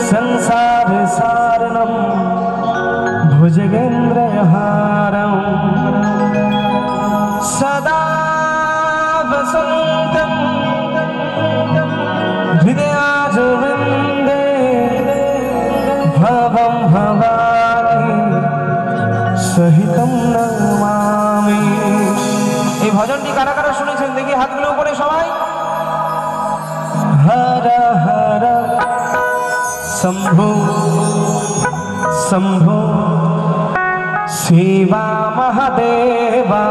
संसार सारणं भुजगेन्द्रहारं सदा वसन्तं हृदयाजवृन्दे भवं भवानी सहितं नमामि। এই ভজনটি কারা কারা শুনেছেন দেখি হাতগুলো উপরে সবাই। হর হর शंभो शंभो शिवा महादेवा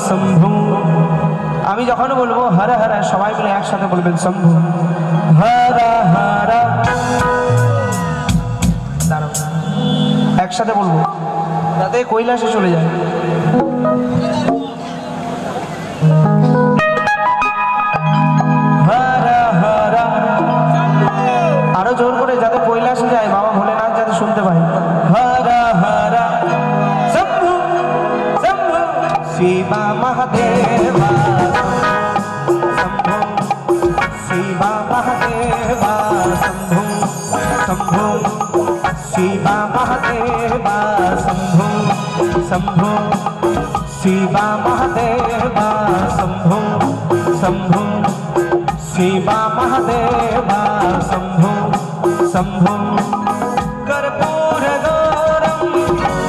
शंभो। আমি যখন বলবো হর হর সবাই মিলে একসাথে বলবেন শম্ভু হর হর। দাঁড়াও একসাথে বলবো যাতে কৈলাসে চলে যায়। আরো জোর করে যাতে কৈলাসে যায় বাবা ভোলেনাথ যাতে শুনতে পাই। হর হর শম্ভু শম্ভু শিবা মহাদেবা শম্ভু শিবা মহাদেবা শম্ভু শম্ভু শিবা মহাদেবা শম্ভু শম্ভু শিবা মহাদেবা শম্ভু শম্ভু शिवा महादेवा शंभो शंभो कर्पूरगौरं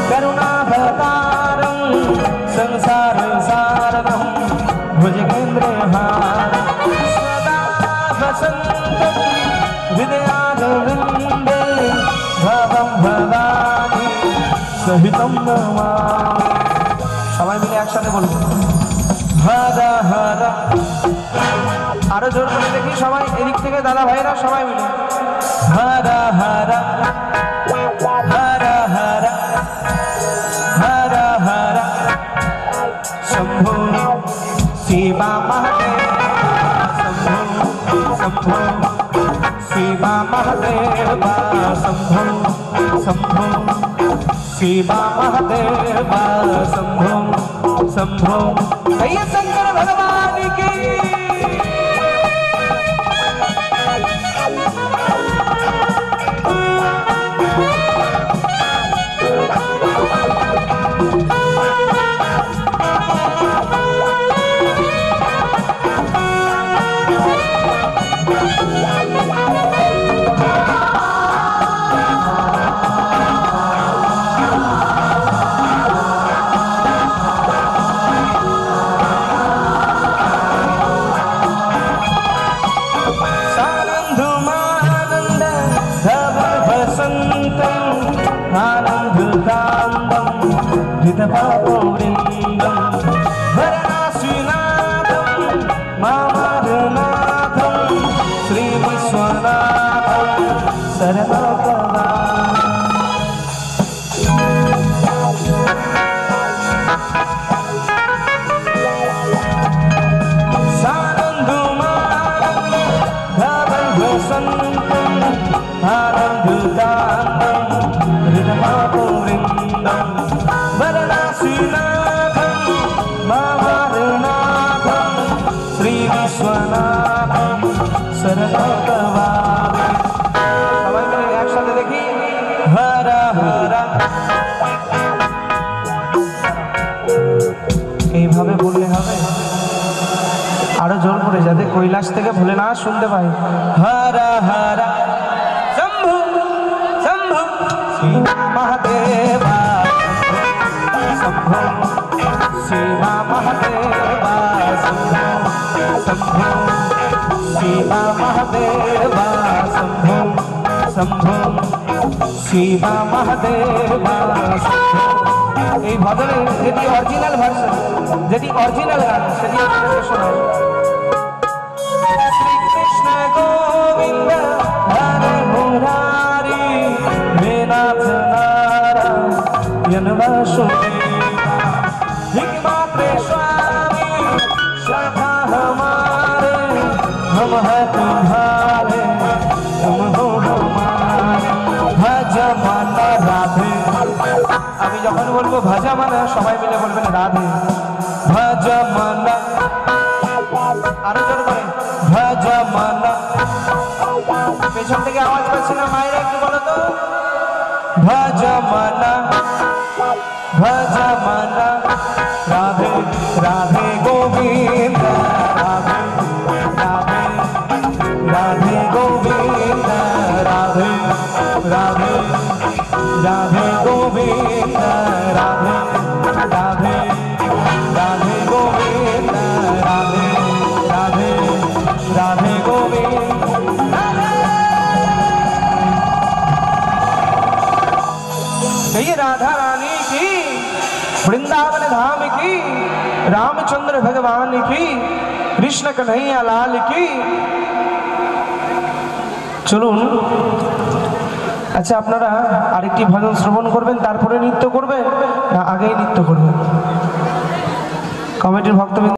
करुणावतारं संसार सारणं भुजगेन्द्रहारं सदा वसन्तं हृदयारविन्दे भवं भवानी सहितं नमामि। সবাই মিলে একসাথে বলবো হর হর। আরো জোর করে দেখি সবাই এদিক থেকে দাদা ভাইরা সবাই মিলে হর হর হর হর হর হর শম্ভু শিবা মহাদেবা শম্ভু শম্ভু শিবা মহাদেবা শম্ভু শম্ভু শিবা মহাদেবা শম্ভু শম্ভু। শঙ্কর ভগবান কি हृदपापोवृन्दं वरनाशिनाथं मामरनाथं श्रीविश्वनाथं शरणोपवामि। सानन्दमानं धवलवसन्तं आनन्ददानं हृदपापोवृन्दं वरनाशिनाथं मामरनाथं श्रीविश्वनाथं शरणोपवामि। সবাই মিলে একসাথে দেখি হর হর। এইভাবে বললে হবে আরো জোর করে যাতে কৈলাস থেকে ভোলেনাথ শুনতে পাই। হর হর শম্ভু শম্ভু শিবা মহাদেবা शंभो शिवा महादेवा शंभो शंभो शिवा महादेवा शंभो शंभो शिवा महादेवा शंभो। এই ভজনে যেটি অরিজিনাল ভার্সন যেটি অরিজিনাল গান সেটি শোনাও। শ্রী কৃষ্ণ গোবিন্দ सुनेगा। एकमात्र स्वामी शाखा हमारे, हम हैं तुम्हारे, तुम हो हमारे। भजा माना राधे, আমি যখন বলবো ভজা মানা সবাই মিলে বলবেন রাধে। ভজা মানা, আরো জোর করে ভজা মানা। পেছন থেকে আওয়াজ পাচ্ছি না, মায়েরা একটু বলো তো। ভজা মানা, ভজা মানা রাধে রাধে গোবিন্দ, রাধে রাধে রাধে গোবিন্দ, রাধে রাধে রাধে গোবিন্দ, রাধে রাধে রাধে গোবিন্দ, রাধে রাধে রাধে গোবিন্দ। ये राधा रानी की, वृंदावन धाम की, रामचंद्र भगवान की, कृष्ण कन्हैया लाल की। চলুন, আচ্ছা আপনারা আরেকটি ভজন শ্রবণ করবেন, তারপরে নৃত্য করবেন না আগেই নৃত্য করবেন? কমিটির ভক্তবৃন্দ